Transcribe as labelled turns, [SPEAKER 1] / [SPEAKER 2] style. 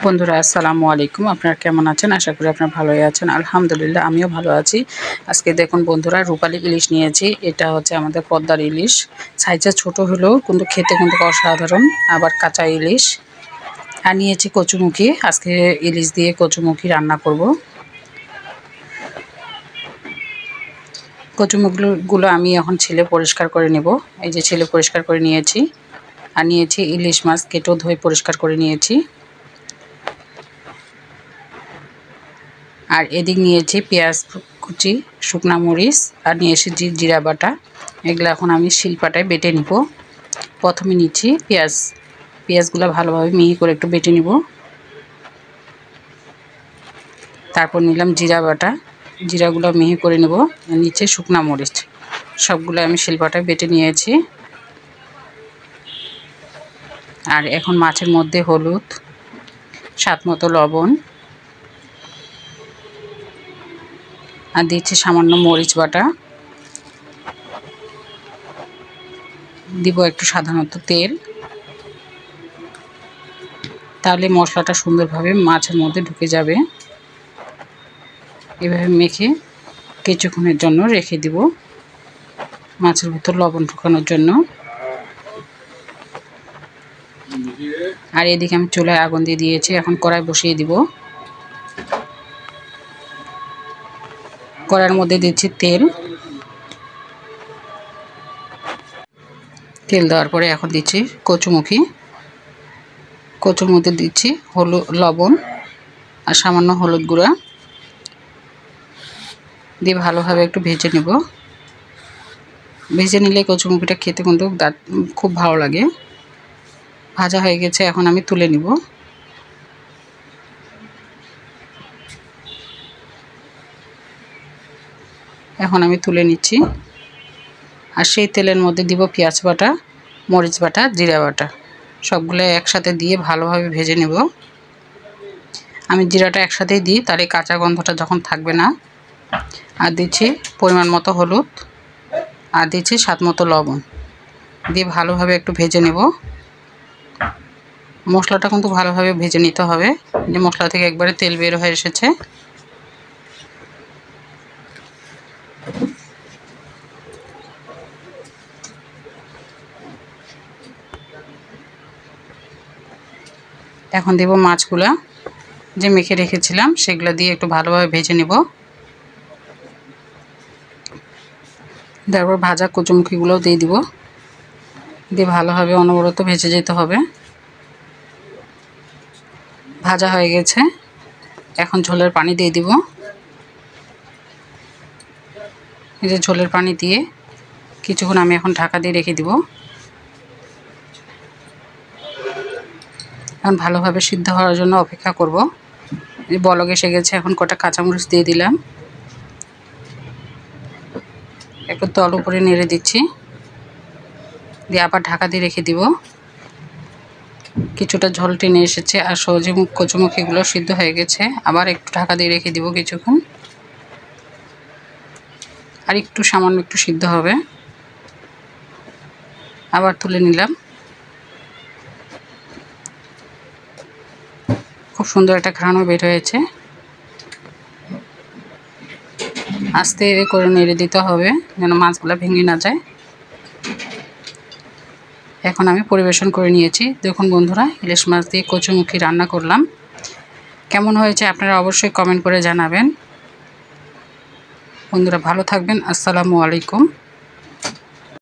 [SPEAKER 1] বন্ধুরা আসসালামু আলাইকুম। আপনারা কেমন আছেন? আশা করি আপনারা ভালোই আছেন। আলহামদুলিল্লাহ আমিও ভালো আছি। আজকে দেখুন বন্ধুরা, রূপালী ইলিশ নিয়েছি। এটা হচ্ছে আমাদের পদ্মার ইলিশ। সাইজে ছোট হলেও কিন্তু খেতে কিন্তু অসাধারণ। আবার কাঁচা ইলিশ। আর নিয়েছি কচুমুখী। আজকে ইলিশ দিয়ে কচুমুখী রান্না করব। কচুমুখিগুলো আমি এখন ছিলে পরিষ্কার করে নেব। এই যে ছিলে পরিষ্কার করে নিয়েছি। আর নিয়েছি ইলিশ মাছ, কেটেও ধুয়ে পরিষ্কার করে নিয়েছি। আর এদিক নিয়েছি পেঁয়াজ কুচি, শুকনা মরিচ, আর নিয়ে এসেছি জিরা বাটা। এগুলো এখন আমি শিলপাটায় বেটে নিব। প্রথমে নিচ্ছি পেঁয়াজগুলো ভালোভাবে মিহি করে একটু বেটে নিব। তারপর নিলাম জিরা বাটা, জিরাগুলো মিহি করে নেব। নিচে শুকনা মরিচ, সবগুলো আমি শিলপাটায় বেটে নিয়েছি। আর এখন মাছের মধ্যে হলুদ, স্বাদ মতো লবণ, আর দিচ্ছি সামান্য মরিচ বাটা, দিব একটু সাধারণত তেল। তাহলে মশলাটা সুন্দরভাবে মাছের মধ্যে ঢুকে যাবে। এভাবে মেখে কিছুক্ষণের জন্য রেখে দিব মাছের ভিতর লবণ ঢুকানোর জন্য। আর এদিকে আমি চুলায় আগুন দিয়ে দিয়েছি। এখন কড়াই বসিয়ে দিব। কড়াইয়ের মধ্যে দিচ্ছি তেল দেওয়ার পরে এখন দিচ্ছি কচুমুখী। কচুর মধ্যে দিচ্ছি লবণ আর সামান্য হলুদ গুঁড়া দিয়ে ভালোভাবে একটু ভেজে নেব। ভেজে নিলে কচুমুখিটা খেতে কিন্তু খুব ভালো লাগে। ভাজা হয়ে গেছে, এখন আমি তুলে নিব। এখন আমি তুলে নিচ্ছি। আর সেই তেলের মধ্যে দিব পেঁয়াজ বাটা, মরিচ বাটা, জিরা বাটা, সবগুলো একসাথে দিয়ে ভালোভাবে ভেজে নেব। আমি জিরাটা একসাথেই দিই, তাহলে কাঁচা গন্ধটা যখন থাকবে না। আর দিচ্ছি পরিমাণ মতো হলুদ, আর দিচ্ছি স্বাদ মতো লবণ দিয়ে ভালোভাবে একটু ভেজে নেব। মশলাটা কিন্তু ভালোভাবে ভেজে নিতে হবে, যে মশলা থেকে একবারে তেল বের হয়ে এসেছে। এখন দেব মাছগুলা যে মেখে রেখেছিলাম, সেগুলো দিয়ে একটু ভালোভাবে ভেজে নেব। তারপর ভাজা কচুমুখিগুলোও দিয়ে দিব, দিয়ে ভালোভাবে অনবরত ভেজে যেতে হবে। ভাজা হয়ে গেছে, এখন ঝোলের পানি দিয়ে দিব। এই যে ঝোলের পানি দিয়ে কিছুক্ষণ আমি এখন ঢাকা দিয়ে রেখে দিব। এখন ভালোভাবে সিদ্ধ হওয়ার জন্য অপেক্ষা করব। বলক এসে গেছে, এখন কটা কাঁচামরিচ দিয়ে দিলাম। একটু তল উপরে নেড়ে দিচ্ছি, দিয়ে আবার ঢাকা দিয়ে রেখে দিব। কিছুটা ঝোল টেনে এসেছে আর সহজে কচুমুখিগুলো সিদ্ধ হয়ে গেছে। আবার একটু ঢাকা দিয়ে রেখে দিব কিছুক্ষণ। আর একটু সামান্য একটু সিদ্ধ হবে। আবার তুলে নিলাম। খুব সুন্দর একটা ঘ্রাণও বের হয়েছে। আস্তে করে নেড়ে দিতে হবে যেন মাছগুলো ভেঙে না যায়। এখন আমি পরিবেশন করে নিয়েছি। দেখুন বন্ধুরা, ইলিশ মাছ দিয়ে কচুমুখী রান্না করলাম। কেমন হয়েছে আপনারা অবশ্যই কমেন্ট করে জানাবেন। বন্ধুরা ভালো থাকবেন। আসসালামু আলাইকুম।